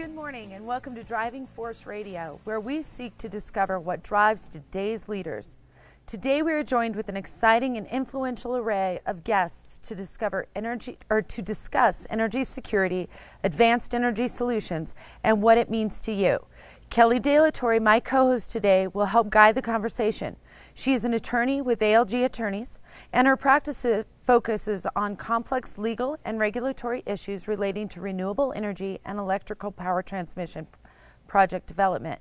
Good morning and welcome to Driving Force Radio, where we seek to discover what drives today's leaders. Today we are joined with an exciting and influential array of guests to discover to discuss energy security, advanced energy solutions, and what it means to you. Kelly De La Torre, my co-host today, will help guide the conversation. She is an attorney with ALG Attorneys, and her practice focuses on complex legal and regulatory issues relating to renewable energy and electrical power transmission project development,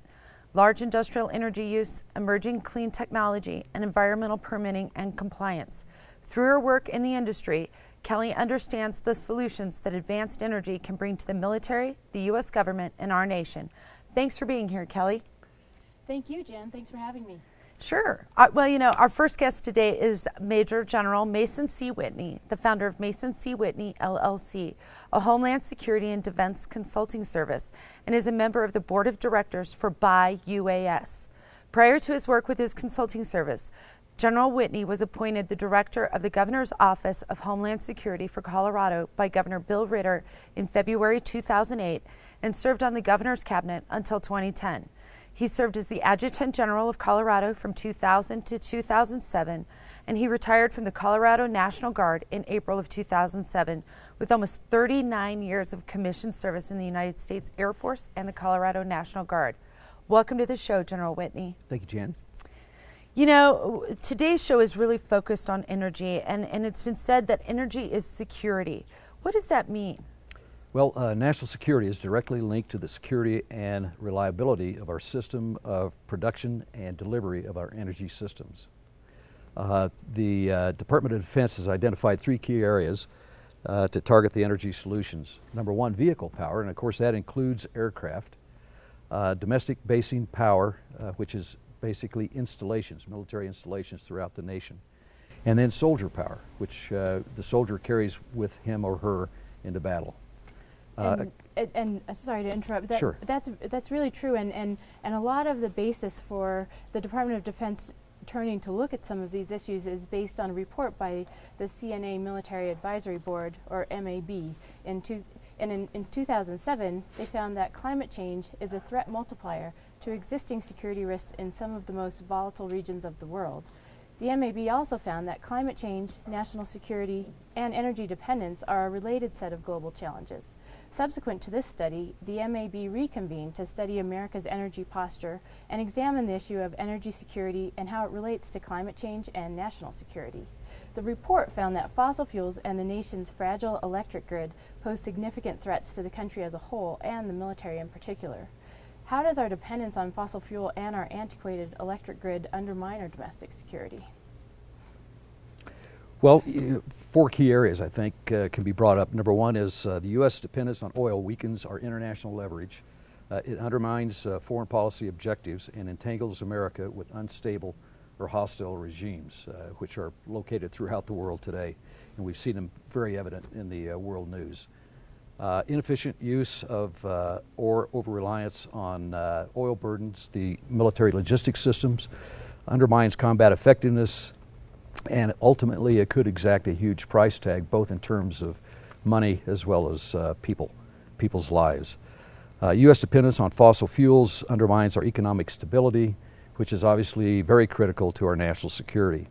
large industrial energy use, emerging clean technology, and environmental permitting and compliance. Through her work in the industry, Kelly understands the solutions that advanced energy can bring to the military, the U.S. government, and our nation. Thanks for being here, Kelly. Thank you, Jen. Thanks for having me. Sure. Our first guest today is Major General Mason C. Whitney, the founder of Mason C. Whitney, LLC, a Homeland Security and Defense consulting service, and is a member of the board of directors for BUY UAS. Prior to his work with his consulting service, General Whitney was appointed the director of the Governor's Office of Homeland Security for Colorado by Governor Bill Ritter in February 2008 and served on the governor's cabinet until 2010. He served as the Adjutant General of Colorado from 2000 to 2007, and he retired from the Colorado National Guard in April of 2007 with almost 39 years of commissioned service in the United States Air Force and the Colorado National Guard. Welcome to the show, General Whitney. Thank you, Jan. You know, today's show is really focused on energy, and it's been said that energy is security. What does that mean? Well, national security is directly linked to the security and reliability of our system of production and delivery of our energy systems. The Department of Defense has identified three key areas to target the energy solutions. Number one, vehicle power, and of course that includes aircraft. Domestic basing power, which is basically installations, military installations throughout the nation. And then soldier power, which the soldier carries with him or her into battle. And sorry to interrupt. Sure. That's really true, and a lot of the basis for the Department of Defense turning to look at some of these issues is based on a report by the CNA Military Advisory Board, or MAB. In 2007, they found that climate change is a threat multiplier to existing security risks in some of the most volatile regions of the world. The MAB also found that climate change, national security, and energy dependence are a related set of global challenges. Subsequent to this study, the MAB reconvened to study America's energy posture and examine the issue of energy security and how it relates to climate change and national security. The report found that fossil fuels and the nation's fragile electric grid pose significant threats to the country as a whole and the military in particular. How does our dependence on fossil fuel and our antiquated electric grid undermine our domestic security? Well, four key areas I think can be brought up. Number one is the U.S. dependence on oil weakens our international leverage. It undermines foreign policy objectives and entangles America with unstable or hostile regimes, which are located throughout the world today. And we've seen them very evident in the world news. Inefficient use of or over-reliance on oil burdens the military logistics systems, undermines combat effectiveness, and ultimately it could exact a huge price tag, both in terms of money as well as people's lives. U.S. dependence on fossil fuels undermines our economic stability, which is obviously very critical to our national security.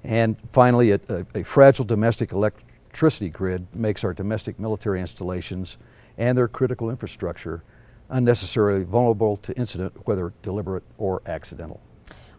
And finally, a fragile domestic electricity grid makes our domestic military installations and their critical infrastructure unnecessarily vulnerable to incident, whether deliberate or accidental.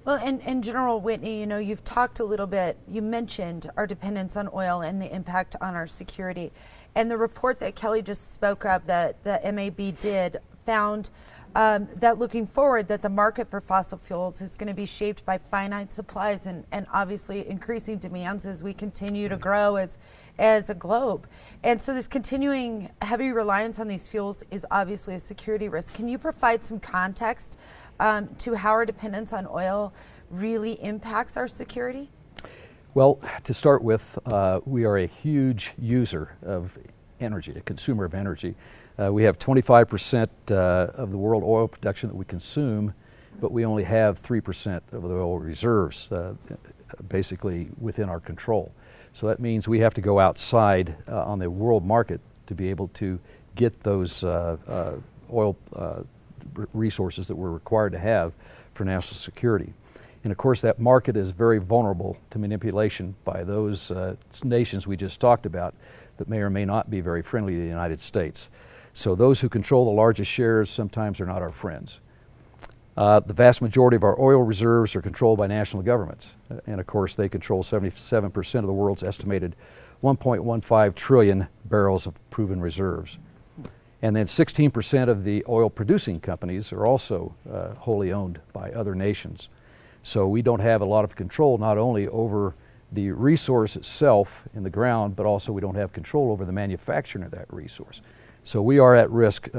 Well, and General Whitney, you know, you've talked a little bit, you mentioned our dependence on oil and the impact on our security. And the report that Kelly just spoke of that the MAB did found that looking forward that the market for fossil fuels is going to be shaped by finite supplies and obviously increasing demands as we continue to grow as a globe. And so this continuing heavy reliance on these fuels is obviously a security risk. Can you provide some context to how our dependence on oil really impacts our security? Well, to start with, we are a huge user of energy, a consumer of energy. We have 25% of the world oil production that we consume, but we only have 3% of the oil reserves basically within our control. So that means we have to go outside on the world market to be able to get those oil resources that we're required to have for national security. And of course that market is very vulnerable to manipulation by those nations we just talked about that may or may not be very friendly to the United States. So those who control the largest shares sometimes are not our friends. The vast majority of our oil reserves are controlled by national governments. And of course they control 77% of the world's estimated 1.15 trillion barrels of proven reserves. And then 16% of the oil producing companies are also wholly owned by other nations. So we don't have a lot of control not only over the resource itself in the ground, but also we don't have control over the manufacturing of that resource. So we are at risk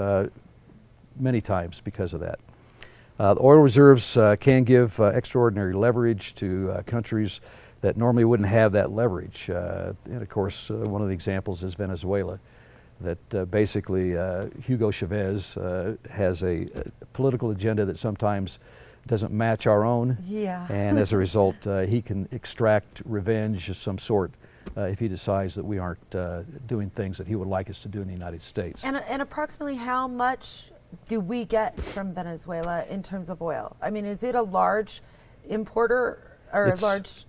many times because of that. The oil reserves can give extraordinary leverage to countries that normally wouldn't have that leverage. And of course, one of the examples is Venezuela, that basically Hugo Chavez has a political agenda that sometimes doesn't match our own. Yeah. And as a result, he can extract revenge of some sort if he decides that we aren't doing things that he would like us to do in the United States. And approximately how much do we get from Venezuela in terms of oil? I mean, is it a large importer or It's a large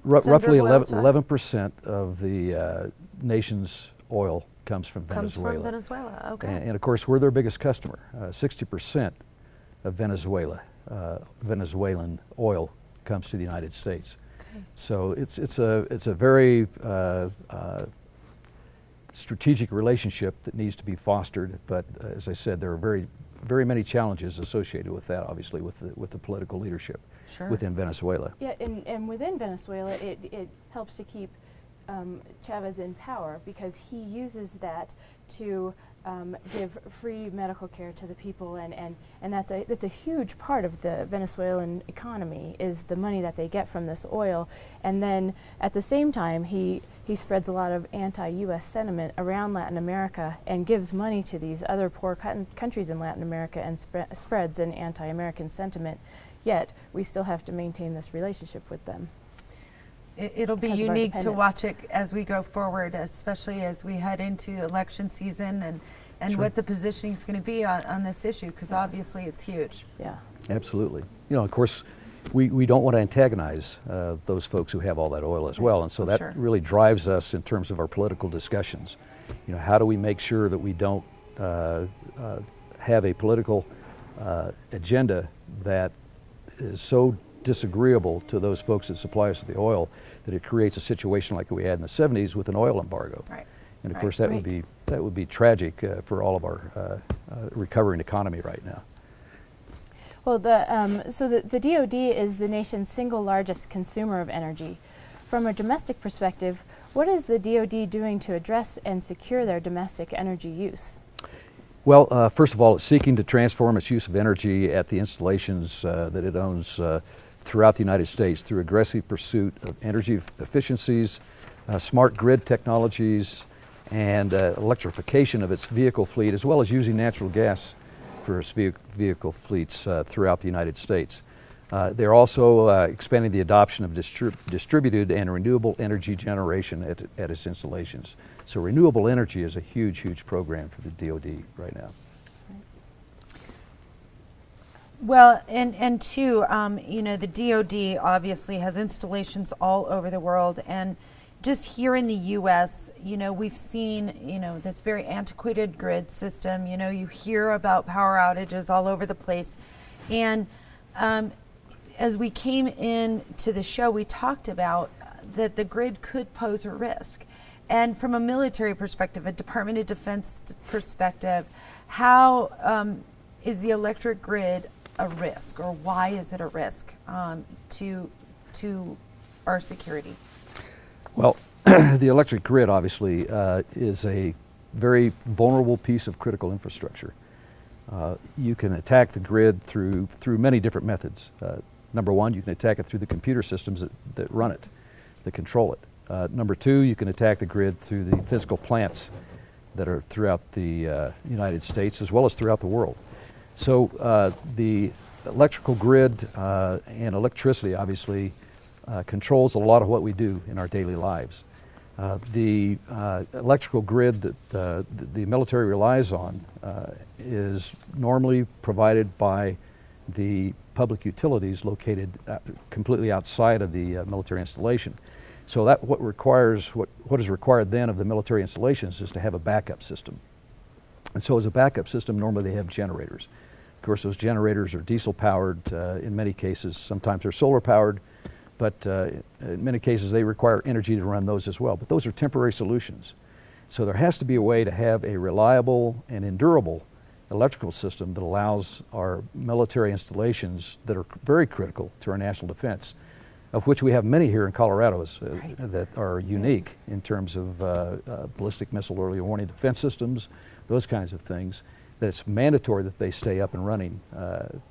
roughly sender of oil to us? 11% of the nation's oil comes from Venezuela. Comes from Venezuela, okay. And of course, we're their biggest customer. 60% of Venezuelan oil comes to the United States. Okay. So it's a very strategic relationship that needs to be fostered. But as I said, there are very many challenges associated with that. Obviously, with the political leadership within Venezuela. Yeah, and within Venezuela, it helps to keep Chavez in power because he uses that to give free medical care to the people, and that's a huge part of the Venezuelan economy is the money that they get from this oil. And then at the same time, he spreads a lot of anti-U.S. sentiment around Latin America and gives money to these other poor countries in Latin America and spreads an anti-American sentiment. Yet we still have to maintain this relationship with them. It'll be unique to watch it as we go forward, especially as we head into election season and Sure. what the positioning is going to be on this issue, because obviously it's huge. Yeah. Absolutely. You know, of course, we don't want to antagonize those folks who have all that oil as well, and so that Sure. really drives us in terms of our political discussions. You know, how do we make sure that we don't have a political agenda that is so disagreeable to those folks that supply us with the oil that it creates a situation like we had in the 70s with an oil embargo. Right. And of Right. course that would be tragic for all of our recovering economy right now. Well, so the DoD is the nation's single largest consumer of energy. From a domestic perspective, what is the DoD doing to address and secure their domestic energy use? Well, first of all, it's seeking to transform its use of energy at the installations that it owns throughout the United States through aggressive pursuit of energy efficiencies, smart grid technologies, and electrification of its vehicle fleet, as well as using natural gas for its vehicle fleets throughout the United States. They're also expanding the adoption of distributed and renewable energy generation at its installations. So renewable energy is a huge, huge program for the DoD right now. Well, and too, you know, the DoD obviously has installations all over the world, and just here in the U.S., you know, we've seen, you know, this very antiquated grid system. You know, you hear about power outages all over the place, and as we came in to the show, we talked about that the grid could pose a risk. And from a military perspective, a Department of Defense perspective, how is the electric grid a risk, or why is it a risk to our security? Well, the electric grid obviously is a very vulnerable piece of critical infrastructure. You can attack the grid through many different methods. Number one, you can attack it through the computer systems that run it, that control it. Number two, you can attack the grid through the physical plants that are throughout the United States as well as throughout the world. So the electrical grid and electricity obviously controls a lot of what we do in our daily lives. The electrical grid that the military relies on is normally provided by the public utilities located completely outside of the military installation. So that what is required then of the military installations is to have a backup system. And so as a backup system, normally they have generators. Of course, those generators are diesel powered in many cases. Sometimes they're solar powered, but in many cases they require energy to run those as well. But those are temporary solutions. So there has to be a way to have a reliable and endurable electrical system that allows our military installations that are very critical to our national defense, of which we have many here in Colorado that are unique in terms of ballistic missile early warning defense systems, those kinds of things, that it's mandatory that they stay up and running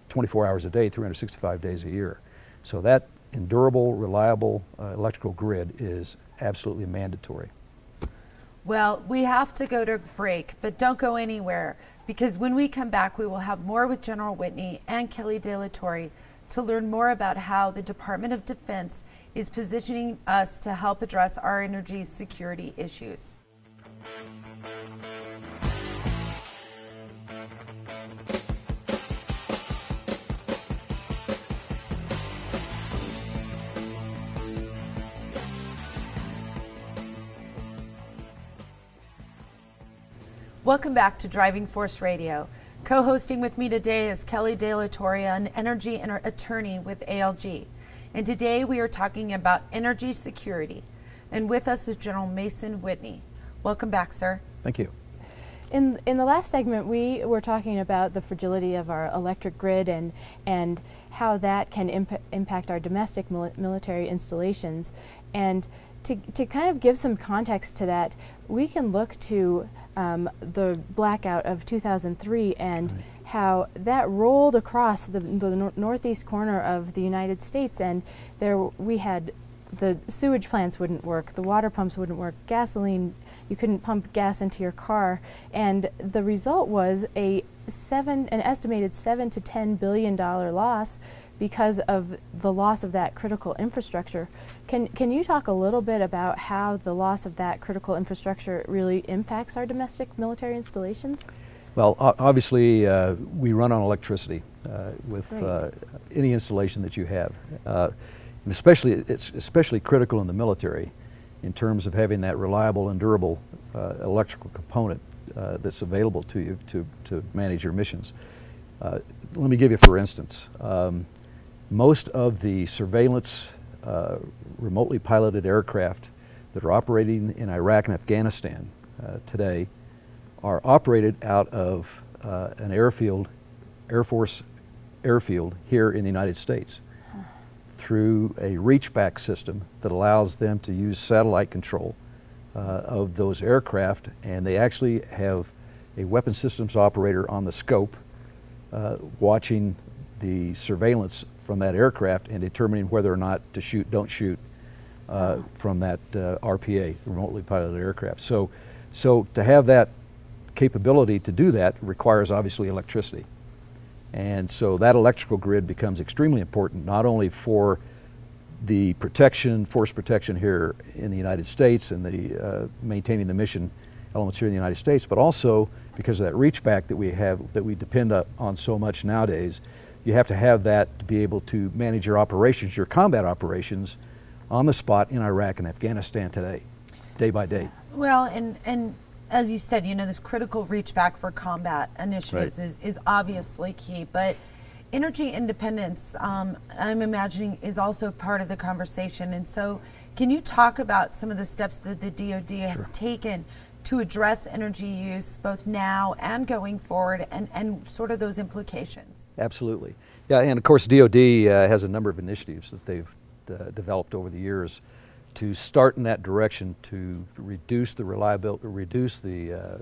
24 hours a day, 365 days a year. So that endurable, reliable electrical grid is absolutely mandatory. Well, we have to go to break, but don't go anywhere, because when we come back, we will have more with General Whitney and Kelly De La Torre to learn more about how the Department of Defense is positioning us to help address our energy security issues. Welcome back to Driving Force Radio. Co-hosting with me today is Kelly De La Torre, an energy attorney with ALG. And today we are talking about energy security. And with us is General Mason Whitney. Welcome back, sir. Thank you. In the last segment, we were talking about the fragility of our electric grid and how that can impact our domestic military installations. And to kind of give some context to that, we can look to the blackout of 2003 and how that rolled across the northeast corner of the United States, and there we had the sewage plants wouldn't work, the water pumps wouldn't work, gasoline, you couldn't pump gas into your car, and the result was an estimated $7 to $10 billion loss because of the loss of that critical infrastructure. Can you talk a little bit about how the loss of that critical infrastructure really impacts our domestic military installations? Well, obviously we run on electricity with any installation that you have. And it's especially critical in the military in terms of having that reliable and durable electrical component that's available to you to manage your missions. Let me give you, for instance, most of the surveillance remotely piloted aircraft that are operating in Iraq and Afghanistan today are operated out of an airfield, Air Force airfield here in the United States, through a reach-back system that allows them to use satellite control of those aircraft, and they actually have a weapon systems operator on the scope watching the surveillance from that aircraft and determining whether or not to shoot, don't shoot from that RPA, the remotely piloted aircraft. So to have that capability to do that requires obviously electricity. And so that electrical grid becomes extremely important, not only for the protection, force protection here in the United States and the maintaining the mission elements here in the United States, but also because of that reach back that we have, that we depend on so much nowadays. You have to have that to be able to manage your operations, your combat operations, on the spot in Iraq and Afghanistan today, day by day. Well, and as you said, you know, this critical reach back for combat initiatives is obviously key, but energy independence, I'm imagining, is also part of the conversation. And so can you talk about some of the steps that the DoD has taken to address energy use both now and going forward, and sort of those implications? Absolutely. Yeah, and of course DoD has a number of initiatives that they've developed over the years to start in that direction to reduce the reliability, reduce the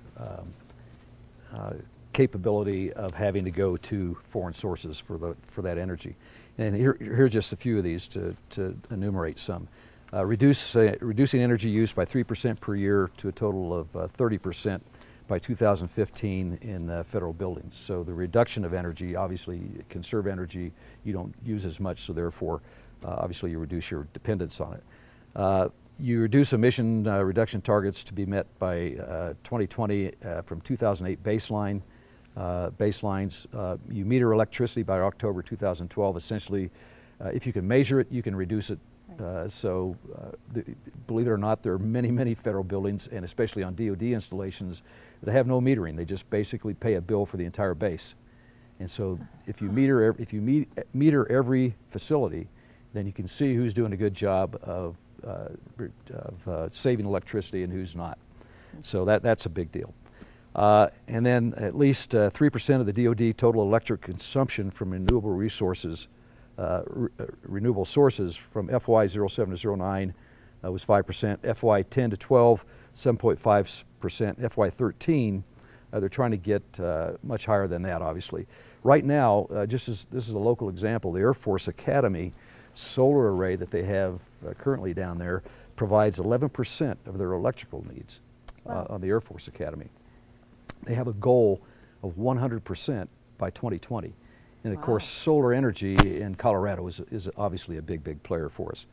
capability of having to go to foreign sources for that energy. And here are just a few of these to enumerate some. Reducing energy use by 3% per year to a total of 30% by 2015 in federal buildings. So the reduction of energy, obviously conserve energy, you don't use as much, so therefore obviously you reduce your dependence on it. you reduce emission reduction targets to be met by 2020 from 2008 baselines. You meter electricity by October 2012. Essentially, if you can measure it, you can reduce it. Believe it or not, there are many, many federal buildings, and especially on DoD installations, that have no metering. They just basically pay a bill for the entire base. And so, if you meter every facility, then you can see who's doing a good job of saving electricity and who's not. So that's a big deal. And then at least 3% of the DoD total electric consumption from renewable resources, renewable sources from FY 07 to 09 was 5%. FY 10 to 12, 7.5%. FY 13, they're trying to get much higher than that, obviously. Right now, this is a local example, the Air Force Academy solar array that they have currently down there provides 11% of their electrical needs. Wow. On the Air Force Academy. They have a goal of 100% by 2020. And of course, solar energy in Colorado is obviously a big player for us.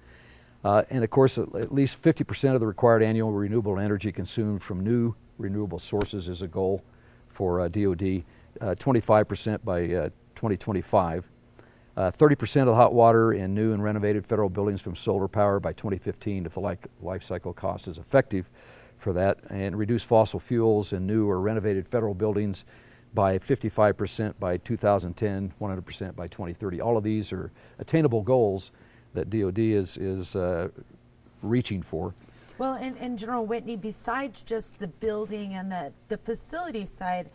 And of course, at least 50% of the required annual renewable energy consumed from new renewable sources is a goal for DoD, 25% by 2025. 30% of the hot water in new and renovated federal buildings from solar power by 2015 if the life cycle cost is effective for that, and reduce fossil fuels in new or renovated federal buildings by 55% by 2010, 100% by 2030. All of these are attainable goals that DoD is reaching for. Well, and General Whitney, besides just the building and the facility side,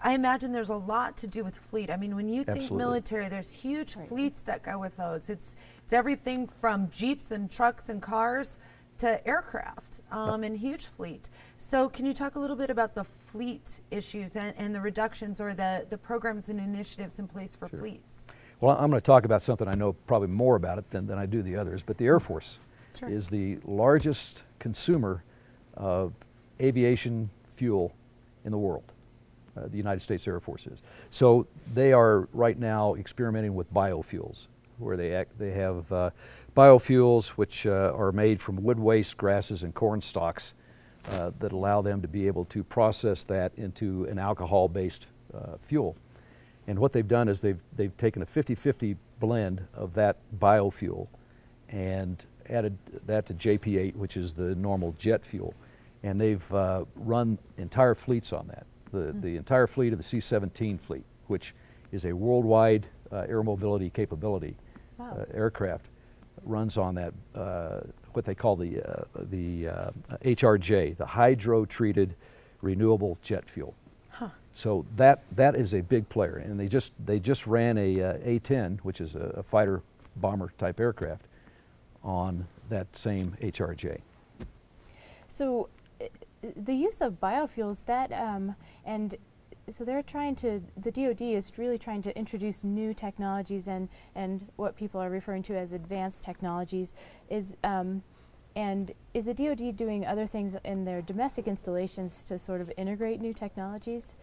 I imagine there's a lot to do with fleet. I mean, when you think military, there's huge fleets that go with those. It's everything from Jeeps and trucks and cars to aircraft and huge fleet. So can you talk a little bit about the fleet issues and the reductions or the programs and initiatives in place for fleets? Well, I'm going to talk about something I know probably more about it than I do the others, but the Air Force is the largest consumer of aviation fuel in the world. The United States Air Force is. So they are right now experimenting with biofuels, where they have biofuels which are made from wood waste, grasses, and corn stalks that allow them to be able to process that into an alcohol-based fuel. And what they've done is they've taken a 50-50 blend of that biofuel and added that to JP8, which is the normal jet fuel. And they've run entire fleets on that. The entire fleet of the C-17 fleet, which is a worldwide air mobility capability aircraft, runs on that what they call the HRJ, the hydro-treated renewable jet fuel. So that is a big player, and they just ran a A-10, which is a fighter bomber type aircraft, on that same HRJ. So the use of biofuels, and so they're the DoD is really trying to introduce new technologies and what people are referring to as advanced technologies. And is the DoD doing other things in their domestic installations to sort of integrate new technologies?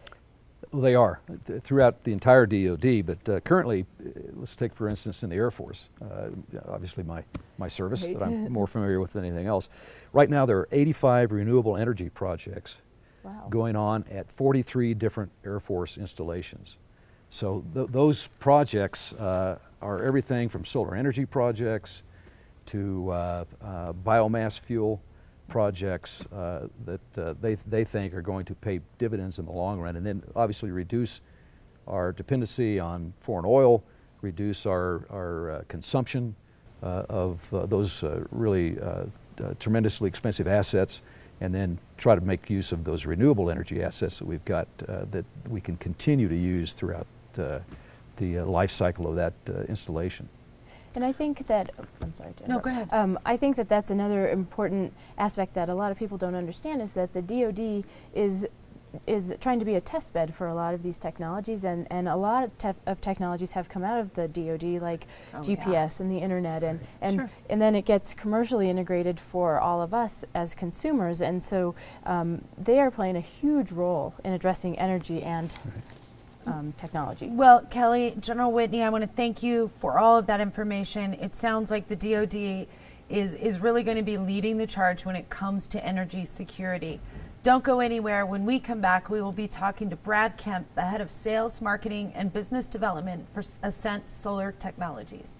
Well, they are throughout the entire DoD, but currently, let's take for instance in the Air Force, obviously my service that I'm more familiar with than anything else. Right now there are 85 renewable energy projects going on at 43 different Air Force installations. So those projects are everything from solar energy projects to biomass fuel projects that they think are going to pay dividends in the long run, and then obviously reduce our dependency on foreign oil, reduce our consumption of those really tremendously expensive assets, and then try to make use of those renewable energy assets that we've got that we can continue to use throughout the life cycle of that installation. And I think that, I'm sorry to interrupt. No, go ahead. I think that that's another important aspect that a lot of people don't understand, is that the DoD is trying to be a test bed for a lot of these technologies, and a lot of technologies have come out of the DoD, like GPS and the internet, and then it gets commercially integrated for all of us as consumers, and so they are playing a huge role in addressing energy and technology. Well, Kelly, General Whitney, I want to thank you for all of that information. It sounds like the DoD is really going to be leading the charge when it comes to energy security. Don't go anywhere. When we come back, we will be talking to Brad Kemp, the head of sales, marketing, and business development for Ascent Solar Technologies.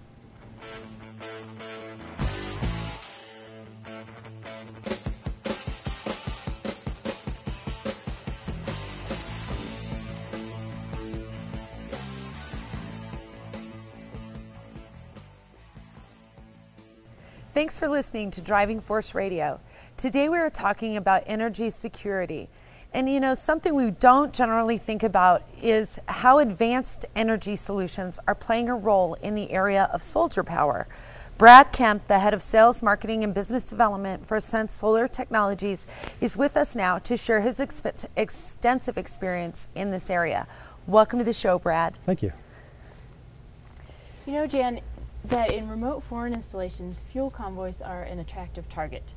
Thanks for listening to Driving Force Radio. Today we are talking about energy security. And you know, something we don't generally think about is how advanced energy solutions are playing a role in the area of soldier power. Brad Kemp, the head of sales, marketing, and business development for Ascent Solar Technologies, is with us now to share his extensive experience in this area. Welcome to the show, Brad. Thank you. You know, Jan, that in remote foreign installations, fuel convoys are an attractive target.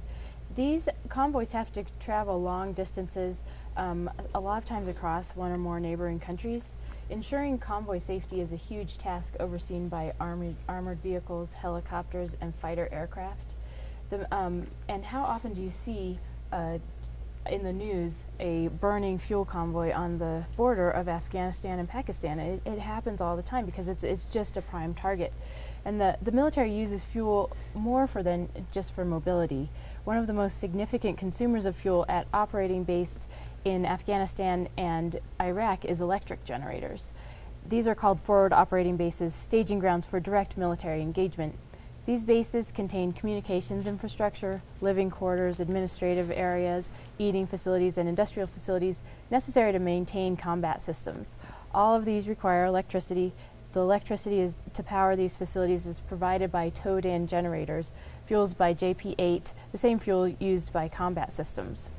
These convoys have to travel long distances, a lot of times across one or more neighboring countries. Ensuring convoy safety is a huge task overseen by armored vehicles, helicopters, and fighter aircraft. And how often do you see in the news a burning fuel convoy on the border of Afghanistan and Pakistan? It happens all the time because it's just a prime target. And the military uses fuel more than just for mobility. One of the most significant consumers of fuel at operating based in Afghanistan and Iraq is electric generators. These are called forward operating bases, staging grounds for direct military engagement. These bases contain communications infrastructure, living quarters, administrative areas, eating facilities, and industrial facilities necessary to maintain combat systems. All of these require electricity. The electricity to power these facilities is provided by towed-in generators, fueled by JP8, the same fuel used by combat systems.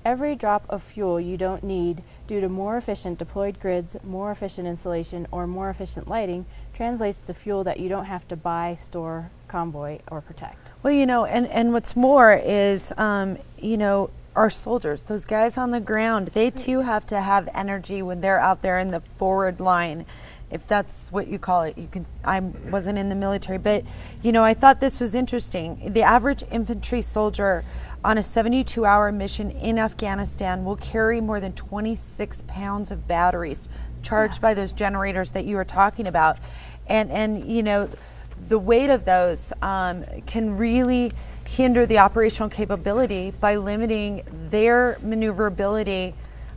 Every drop of fuel you don't need due to more efficient deployed grids, more efficient installation, or more efficient lighting translates to fuel that you don't have to buy, store, convoy, or protect. Well, you know, and what's more is, you know, our soldiers, those guys on the ground, they too have to have energy when they're out there in the forward line, if that's what you call it. I wasn't in the military, but you know, I thought this was interesting. The average infantry soldier on a 72-hour mission in Afghanistan will carry more than 26 pounds of batteries charged by those generators that you were talking about. And you know, the weight of those can really hinder the operational capability by limiting their maneuverability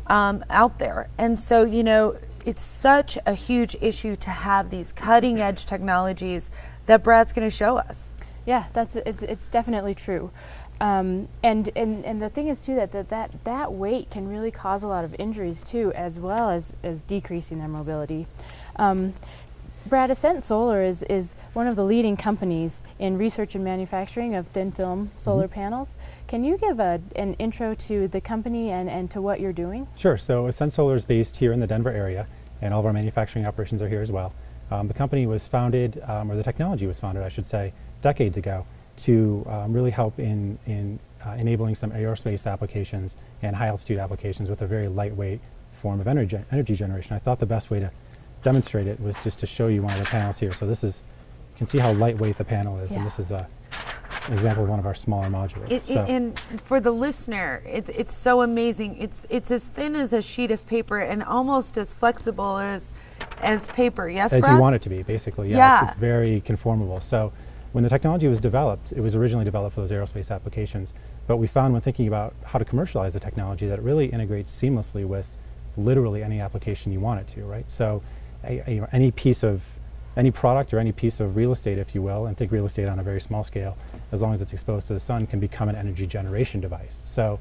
out there. And so, you know, it's such a huge issue to have these cutting edge technologies that Brad's going to show us. Yeah, it's definitely true. And the thing is too that weight can really cause a lot of injuries too, as well as decreasing their mobility. Brad, Ascent Solar is one of the leading companies in research and manufacturing of thin film solar panels. Can you give an intro to the company and to what you're doing? Sure. So Ascent Solar is based here in the Denver area, and all of our manufacturing operations are here as well. The company was founded, or the technology was founded, I should say, decades ago to really help in enabling some aerospace applications and high altitude applications with a very lightweight form of energy generation. I thought the best way to demonstrate it was just to show you one of the panels here. So this is, you can see how lightweight the panel is, and this is an example of one of our smaller modules. And for the listener, it's so amazing. It's as thin as a sheet of paper and almost as flexible as paper. Yes, As Brad? you want it to be, basically. Yeah. It's very conformable. So when the technology was developed, it was originally developed for those aerospace applications, but we found when thinking about how to commercialize the technology that it really integrates seamlessly with literally any application you want it to, right? So you know, any product or any piece of real estate, if you will, and think real estate on a very small scale, as long as it's exposed to the sun, can become an energy generation device. So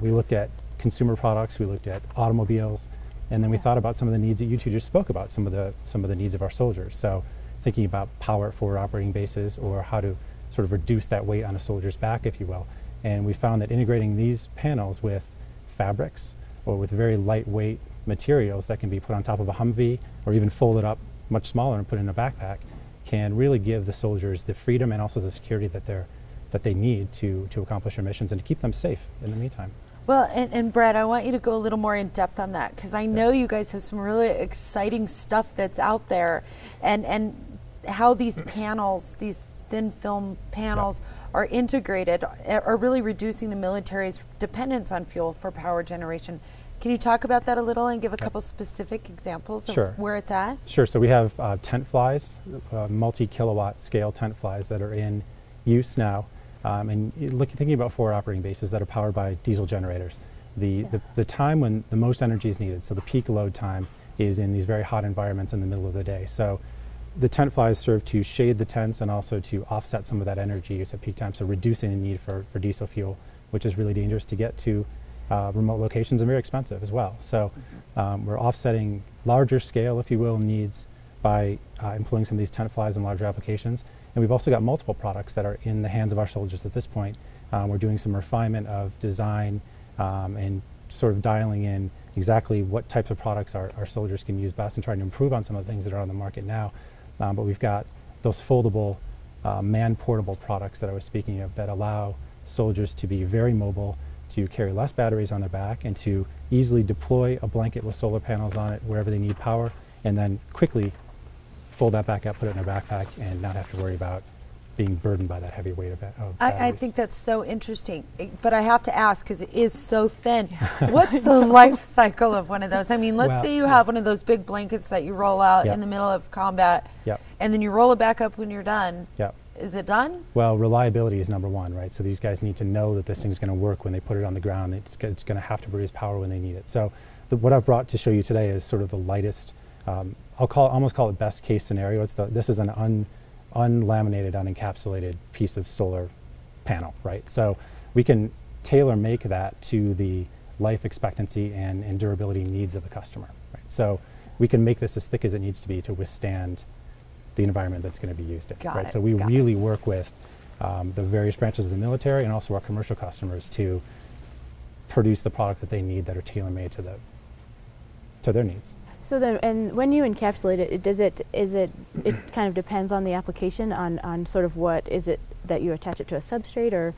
we looked at consumer products, we looked at automobiles, and then we thought about some of the needs that you two just spoke about, some of the needs of our soldiers. So thinking about power at forward operating bases, or how to sort of reduce that weight on a soldier's back, if you will. And we found that integrating these panels with fabrics or with very lightweight materials that can be put on top of a Humvee or even folded up much smaller and put in a backpack can really give the soldiers the freedom and also the security that they need to accomplish their missions and to keep them safe in the meantime. Well, and Brad, I want you to go a little more in depth on that, because I know you guys have some really exciting stuff that's out there, and how these panels, these thin film panels are integrated, are really reducing the military's dependence on fuel for power generation. Can you talk about that a little and give a couple specific examples of where it's at? Sure. So we have tent flies, multi-kilowatt scale tent flies that are in use now. And thinking about forward operating bases that are powered by diesel generators. The time when the most energy is needed, so the peak load time, is in these very hot environments in the middle of the day. So the tent flies serve to shade the tents and also to offset some of that energy use at peak time, so reducing the need for diesel fuel, which is really dangerous to get to remote locations and very expensive as well. So we're offsetting larger scale, if you will, needs by employing some of these tent flies in larger applications. And we've also got multiple products that are in the hands of our soldiers at this point. We're doing some refinement of design and sort of dialing in exactly what types of products our soldiers can use best and trying to improve on some of the things that are on the market now. But we've got those foldable, man-portable products that I was speaking of that allow soldiers to be very mobile, to carry less batteries on their back, and to easily deploy a blanket with solar panels on it wherever they need power, and then quickly fold that back up, put it in their backpack, and not have to worry about being burdened by that heavy weight of batteries. I think that's so interesting, but I have to ask because it is so thin. What's the life cycle of one of those? I mean, let's say you have one of those big blankets that you roll out in the middle of combat, and then you roll it back up when you're done. Is it done? Well, reliability is number one, right? So these guys need to know that this thing's going to work when they put it on the ground. It's going to have to produce power when they need it. So what I've brought to show you today is sort of the lightest, I'll almost call it best case scenario. This is an unlaminated, unencapsulated piece of solar panel, right? So we can tailor make that to the life expectancy and durability needs of the customer, right? So we can make this as thick as it needs to be to withstand the environment that's going to be used in, right? So we really work with the various branches of the military and also our commercial customers to produce the products that they need that are tailor-made to their needs. So then, and when you encapsulate it, it kind of depends on the application, on sort of what is it that you attach it to a substrate or?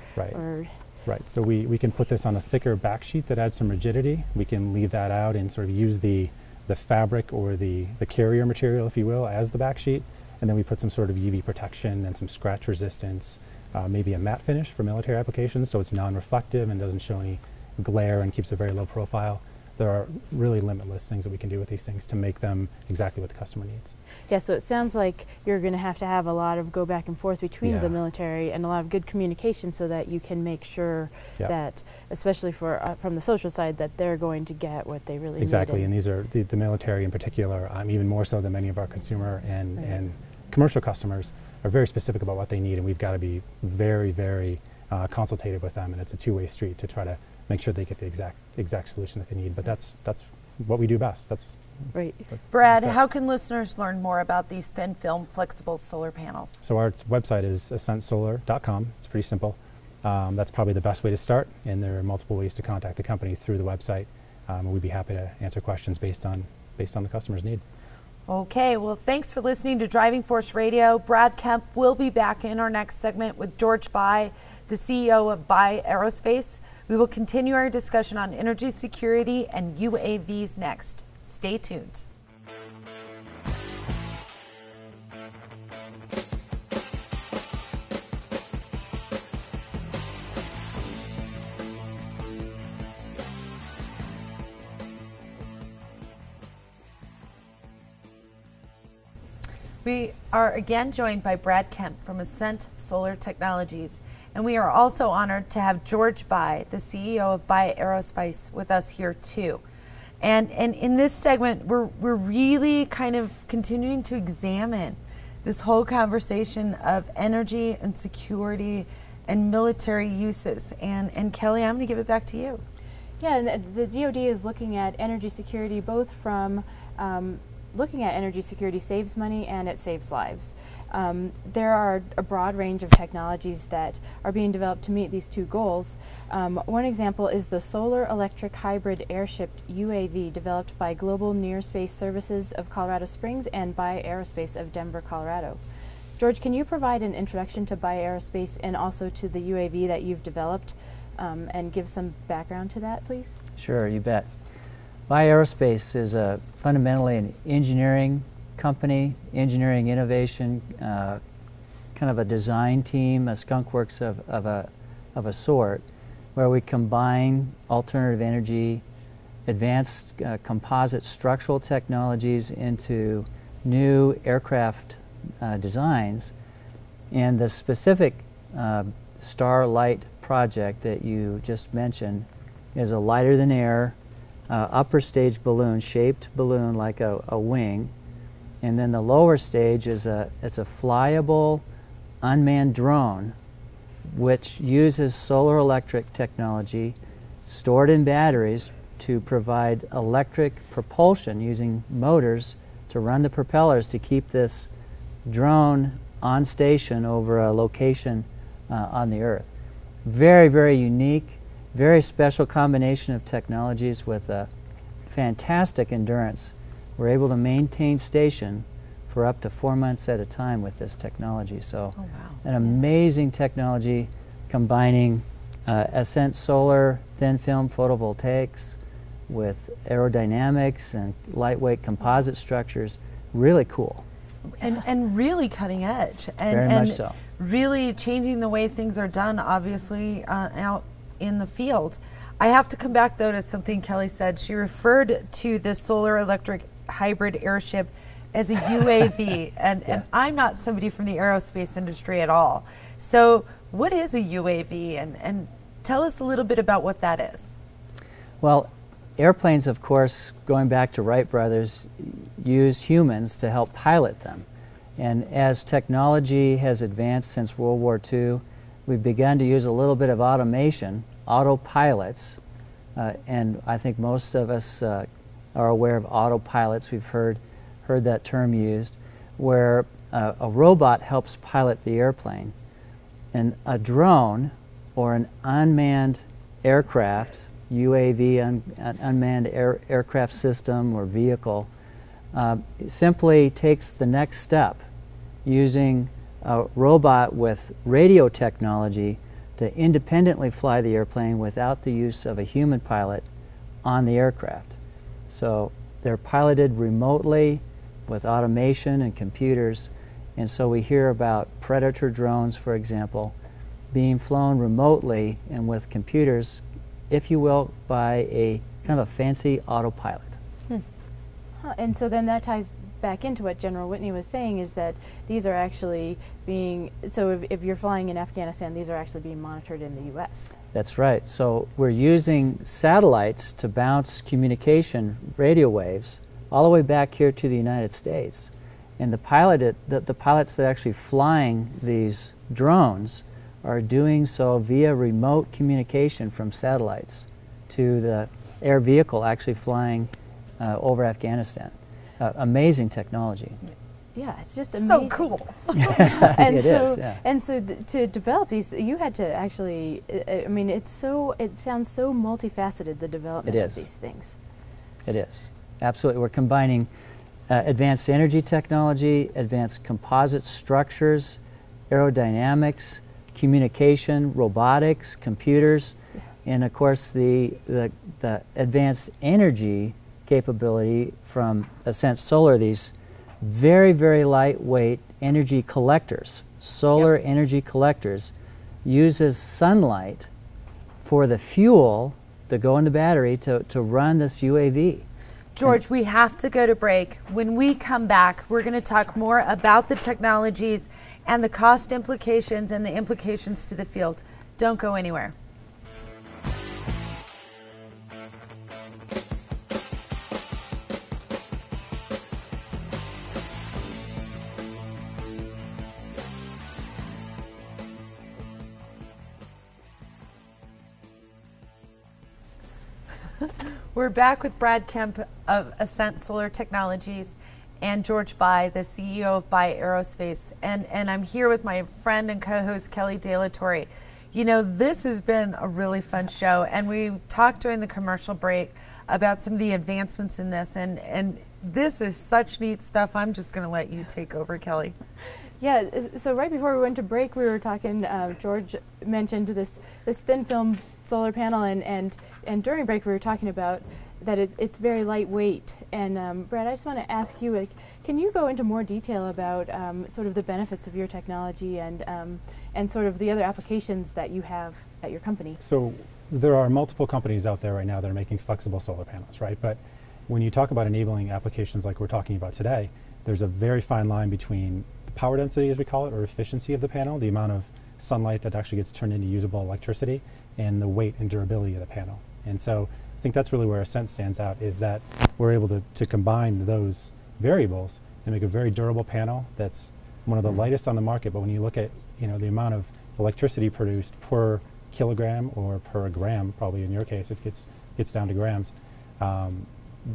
Right, so we can put this on a thicker back sheet that adds some rigidity. We can leave that out and sort of use the fabric or the carrier material, if you will, as the back sheet. And then we put some sort of UV protection and some scratch resistance, maybe a matte finish for military applications, so it's non-reflective and doesn't show any glare and keeps a very low profile. There are really limitless things that we can do with these things to make them exactly what the customer needs. Yeah, so it sounds like you're going to have a lot of go back and forth between the military and a lot of good communication so that you can make sure that, especially from the social side, that they're going to get what they really need. Exactly, and these are the military in particular, even more so than many of our consumer and commercial customers, are very specific about what they need, and we've got to be very, very consultative with them, and it's a two-way street to try to make sure they get the exact solution that they need. But that's what we do best. That's Brad, how can listeners learn more about these thin film flexible solar panels? So our website is ascentsolar.com. It's pretty simple. That's probably the best way to start, and there are multiple ways to contact the company through the website. We'd be happy to answer questions based on the customer's need. Okay, well, thanks for listening to Driving Force Radio. Brad Kemp will be back in our next segment with George Bai, the CEO of Bai Aerospace. We will continue our discussion on energy security and UAVs next. Stay tuned. We are again joined by Brad Kemp from Ascent Solar Technologies, and we are also honored to have George Bai, the CEO of Bai Aerospace, with us here too. And in this segment, we're really kind of continuing to examine this whole conversation of energy and security and military uses. And Kelly, I'm going to give it back to you. Yeah, and the DoD is looking at energy security both from looking at energy security saves money and it saves lives. There are a broad range of technologies that are being developed to meet these two goals. One example is the Solar Electric Hybrid Airship UAV developed by Global Near Space Services of Colorado Springs and Bai Aerospace of Denver, Colorado. George, can you provide an introduction to Bai Aerospace and also to the UAV that you've developed and give some background to that, please? Sure, you bet. Bai Aerospace is fundamentally an engineering company, engineering innovation kind of a design team, a skunkworks of a sort, where we combine alternative energy, advanced composite structural technologies into new aircraft designs. And the specific Starlight project that you just mentioned is a lighter-than-air upper stage balloon, shaped balloon like a wing, and then the lower stage is it's a flyable unmanned drone which uses solar electric technology stored in batteries to provide electric propulsion using motors to run the propellers to keep this drone on station over a location on the Earth. Very, very unique, very special combination of technologies with a fantastic endurance. We're able to maintain station for up to 4 months at a time with this technology. So Oh, wow. an amazing technology combining Ascent Solar thin film photovoltaics with aerodynamics and lightweight composite structures. Really cool. And really cutting edge. And, Very and much so. really changing the way things are done, obviously, out in the field. I have to come back, though, to something Kelly said. She referred to this solar electric hybrid airship as a UAV, and I'm not somebody from the aerospace industry at all. So what is a UAV, and tell us a little bit about what that is. Well, airplanes, of course, going back to Wright Brothers, used humans to help pilot them. And as technology has advanced since World War II, we've begun to use a little bit of automation, autopilots, and I think most of us are aware of autopilots. We've heard that term used, where a robot helps pilot the airplane. And a drone or an unmanned aircraft, UAV, an unmanned aircraft system or vehicle, simply takes the next step using a robot with radio technology to independently fly the airplane without the use of a human pilot on the aircraft. So they're piloted remotely with automation and computers, and so we hear about Predator drones, for example, being flown remotely and with computers, if you will, by a kind of a fancy autopilot. And so then that ties back into what General Whitney was saying, is that these are actually being, so if you're flying in Afghanistan, these are actually being monitored in the U.S. That's right. So we're using satellites to bounce communication radio waves all the way back here to the United States. And the pilots that are actually flying these drones are doing so via remote communication from satellites to the air vehicle actually flying over Afghanistan. Amazing technology. Yeah, it's just amazing. So cool. And It so, is, yeah. and so to develop these, you had to actually. I mean, it sounds so multifaceted, the development It of is. these things. It is. Absolutely. We're combining advanced energy technology, advanced composite structures, aerodynamics, communication, robotics, computers, and of course the advanced energy capability from Ascent Solar, these very, very lightweight energy collectors, solar energy collectors, uses sunlight for the fuel to go in the battery to run this UAV. George, we have to go to break. When we come back, we're going to talk more about the technologies and the cost implications and the implications to the field. Don't go anywhere. We're back with Brad Kemp of Ascent Solar Technologies and George Bai, the CEO of Bai Aerospace. And I'm here with my friend and co-host Kelly De La Torre. You know, this has been a really fun show, and we talked during the commercial break about some of the advancements in this, and this is such neat stuff. I'm just going to let you take over, Kelly. Yeah, so right before we went to break, we were talking, George mentioned this thin film solar panel, and during break we were talking about that it's very lightweight. And Brad, I just want to ask you, like, can you go into more detail about sort of the benefits of your technology and sort of the other applications that you have at your company? So there are multiple companies out there right now that are making flexible solar panels, right? But when you talk about enabling applications like we're talking about today, there's a very fine line between the power density, as we call it, or efficiency of the panel, the amount of sunlight that actually gets turned into usable electricity, and the weight and durability of the panel. And so I think that's really where Ascent stands out, is that we're able to combine those variables and make a very durable panel that's one of the lightest on the market. But when you look at the amount of electricity produced per kilogram or per gram, probably in your case it gets down to grams,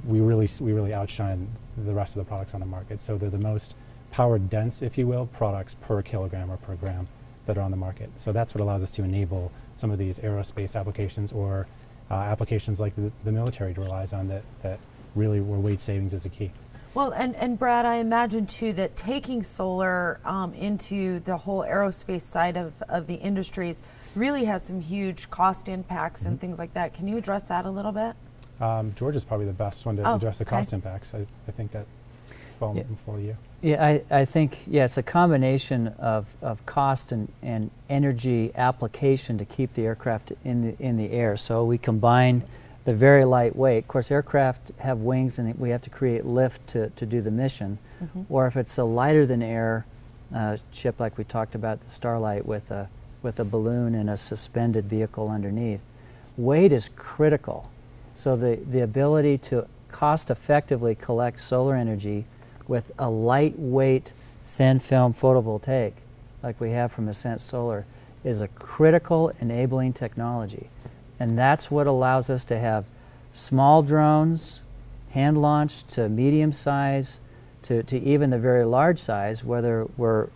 we really outshine the rest of the products on the market. So they're the most power dense, if you will, products per kilogram or per gram that are on the market. So that's what allows us to enable some of these aerospace applications, or applications like the military relies on, that really where weight savings is a key. Well, and Brad, I imagine too that taking solar into the whole aerospace side of the industries really has some huge cost impacts and things like that. Can you address that a little bit? George is probably the best one to address the cost impacts. I think that fall for you. Yeah, I think, it's a combination of cost and energy application to keep the aircraft in the air. So we combine the very lightweight. Of course, aircraft have wings and we have to create lift to do the mission. Or if it's a lighter than air ship like we talked about, the Starlight with a balloon and a suspended vehicle underneath, weight is critical. So the ability to cost effectively collect solar energy with a lightweight thin film photovoltaic like we have from Ascent Solar is a critical enabling technology. And that's what allows us to have small drones, hand launched, to medium size, to even the very large size, whether we're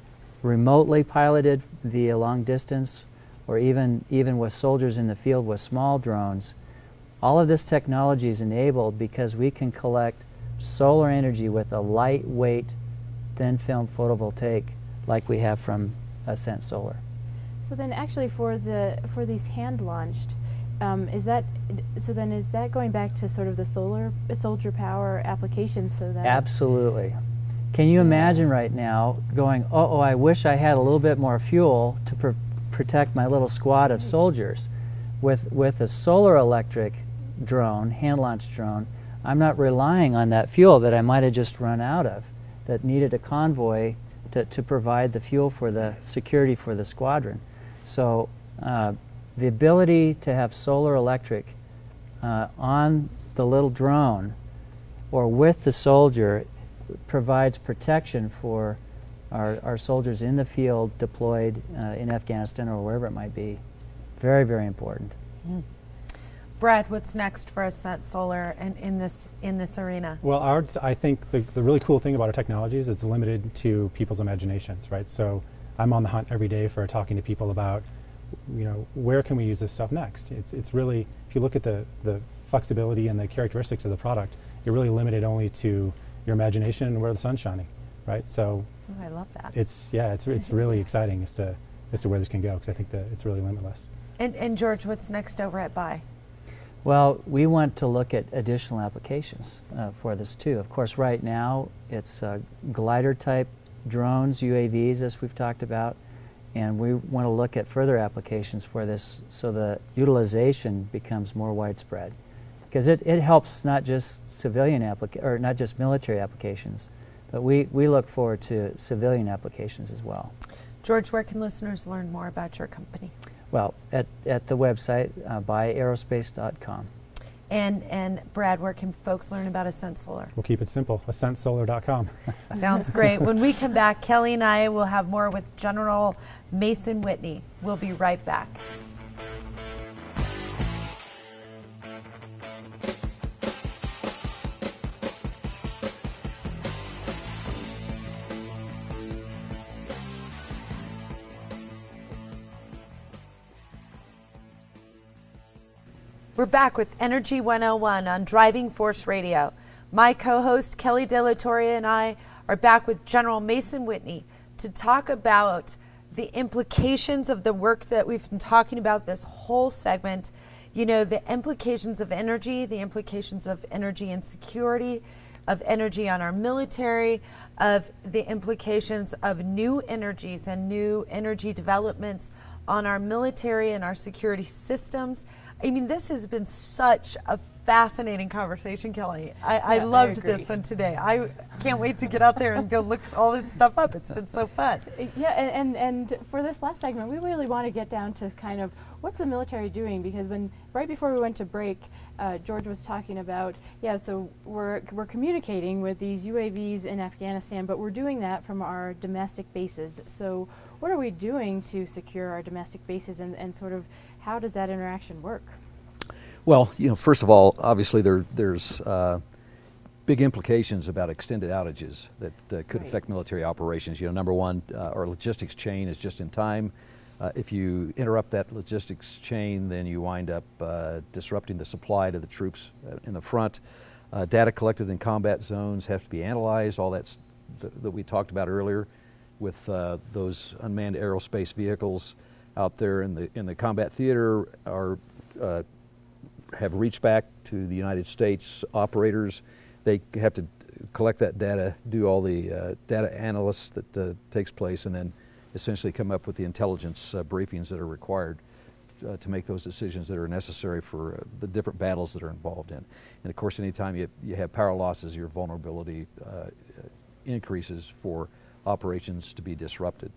remotely piloted via long distance or even with soldiers in the field with small drones. All of this technology is enabled because we can collect solar energy with a lightweight thin film photovoltaic like we have from Ascent Solar. So then actually for these hand launched, is that going back to sort of the soldier power application? So that absolutely. Can you imagine right now going, oh, I wish I had a little bit more fuel to protect my little squad of soldiers. With a solar electric drone, hand launched drone, I'm not relying on that fuel that I might have just run out of, that needed a convoy to provide the fuel for the security for the squadron. So the ability to have solar electric on the little drone or with the soldier provides protection for our soldiers in the field deployed in Afghanistan or wherever it might be. Very, very important. Brad, what's next for Ascent Solar and in this arena? Well, I think the really cool thing about our technology is it's limited to people's imaginations, right? So I'm on the hunt every day for talking to people about, where can we use this stuff next? It's really, if you look at the flexibility and the characteristics of the product, you're really limited only to your imagination and where the sun's shining, right? So I love that. It's really exciting as to where this can go, because I think that it's really limitless. And George, what's next over at BAI? Well, we want to look at additional applications for this too. Of course, right now it's glider type drones, UAVs, as we've talked about, and we want to look at further applications for this so the utilization becomes more widespread. Because it helps not just not just military applications, but we look forward to civilian applications as well. George, where can listeners learn more about your company? Well, at the website, baiaerospace.com. And Brad, where can folks learn about Ascent Solar? We'll keep it simple, ascentsolar.com. Sounds great. When we come back, Kelly and I will have more with General Mason Whitney. We'll be right back. We're back with Energy 101 on Driving Force Radio. My co-host Kelly De La Torre and I are back with General Mason Whitney to talk about the implications of the work that we've been talking about this whole segment. you know, the implications of energy, the implications of energy insecurity, of energy on our military, of the implications of new energies and new energy developments on our military and our security systems. I mean, this has been such a fascinating conversation, Kelly. I loved this one today. I can't wait to get out there and go look all this stuff up. It's been so fun. Yeah, and for this last segment, we really want to get down to kind of what's the military doing, because right before we went to break, George was talking about, so we're communicating with these UAVs in Afghanistan, but we're doing that from our domestic bases. So what are we doing to secure our domestic bases, and sort of how does that interaction work? Well, you know, first of all, obviously there's big implications about extended outages that could affect military operations. You know, number one, our logistics chain is just in time. If you interrupt that logistics chain, then you wind up disrupting the supply to the troops in the front. Data collected in combat zones have to be analyzed. All that we talked about earlier with those unmanned aerospace vehicles out there in the combat theater have reached back to the United States operators. They have to collect that data, do all the data analysis that takes place, and then essentially come up with the intelligence briefings that are required to make those decisions that are necessary for the different battles that are involved in. And of course, anytime you have power losses, your vulnerability increases for operations to be disrupted.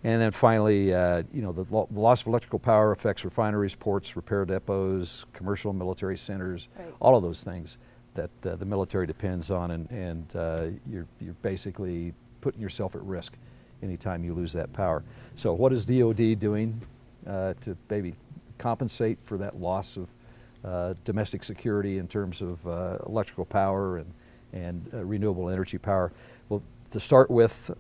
And then finally, you know, the loss of electrical power affects refineries, ports, repair depots, commercial and military centers, all of those things that the military depends on, and you're basically putting yourself at risk anytime you lose that power. So what is DoD doing to maybe compensate for that loss of domestic security in terms of electrical power and renewable energy power? Well, to start with,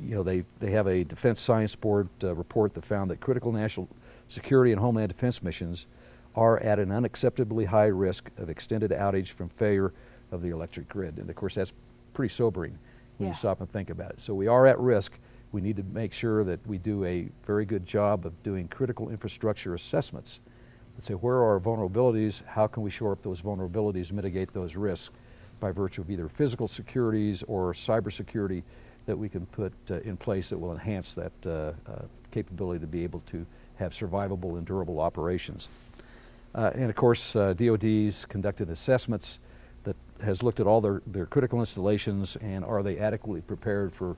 you know, they have a Defense Science Board report that found that critical national security and homeland defense missions are at an unacceptably high risk of extended outage from failure of the electric grid. And of course, that's pretty sobering when you stop and think about it. So we are at risk. We need to make sure that we do a very good job of doing critical infrastructure assessments. Let's say, where are our vulnerabilities? How can we shore up those vulnerabilities, mitigate those risks by virtue of either physical securities or cybersecurity that we can put in place that will enhance that capability to be able to have survivable and durable operations. And of course, DoD's conducted assessments that has looked at all their critical installations and are they adequately prepared for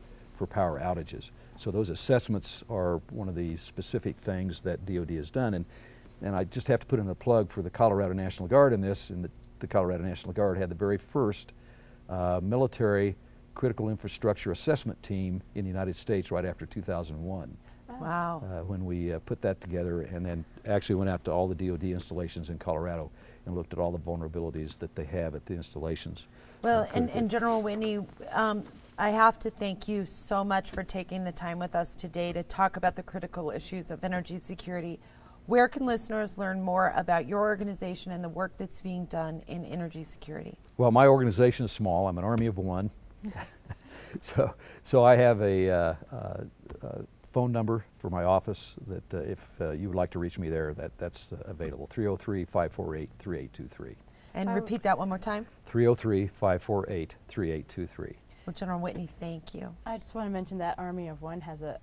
power outages. So those assessments are one of the specific things that DoD has done. And I just have to put in a plug for the Colorado National Guard in this, and the Colorado National Guard had the very first military critical infrastructure assessment team in the United States right after 2001. Wow. When we put that together, and then actually went out to all the DoD installations in Colorado and looked at all the vulnerabilities that they have at the installations. Well, and General Whitney, I have to thank you so much for taking the time with us today to talk about the critical issues of energy security. Where can listeners learn more about your organization and the work that's being done in energy security? Well, my organization is small. I'm an army of one. So I have a phone number for my office that if you would like to reach me there, that's available, 303-548-3823. And repeat that one more time. 303-548-3823. Well, General Whitney, thank you. I just want to mention that Army of One has a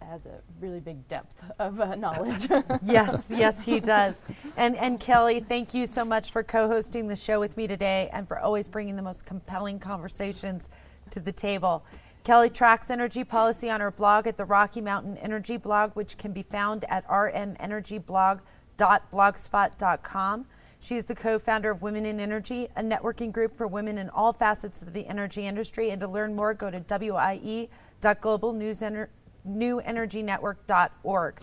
really big depth of knowledge. Yes, he does. And Kelly, thank you so much for co-hosting the show with me today and for always bringing the most compelling conversations to the table. Kelly tracks energy policy on her blog at the Rocky Mountain Energy blog, which can be found at rmenergyblog.blogspot.com. She is the co-founder of Women in Energy, a networking group for women in all facets of the energy industry. And to learn more, go to wie.globalnewenergynetwork.org.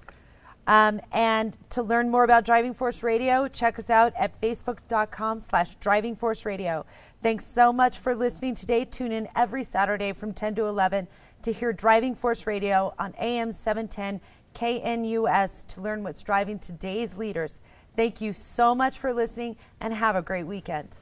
And to learn more about Driving Force Radio, check us out at facebook.com/Driving Force Radio. Thanks so much for listening today. Tune in every Saturday from 10 to 11 to hear Driving Force Radio on AM 710 KNUS to learn what's driving today's leaders. Thank you so much for listening and have a great weekend.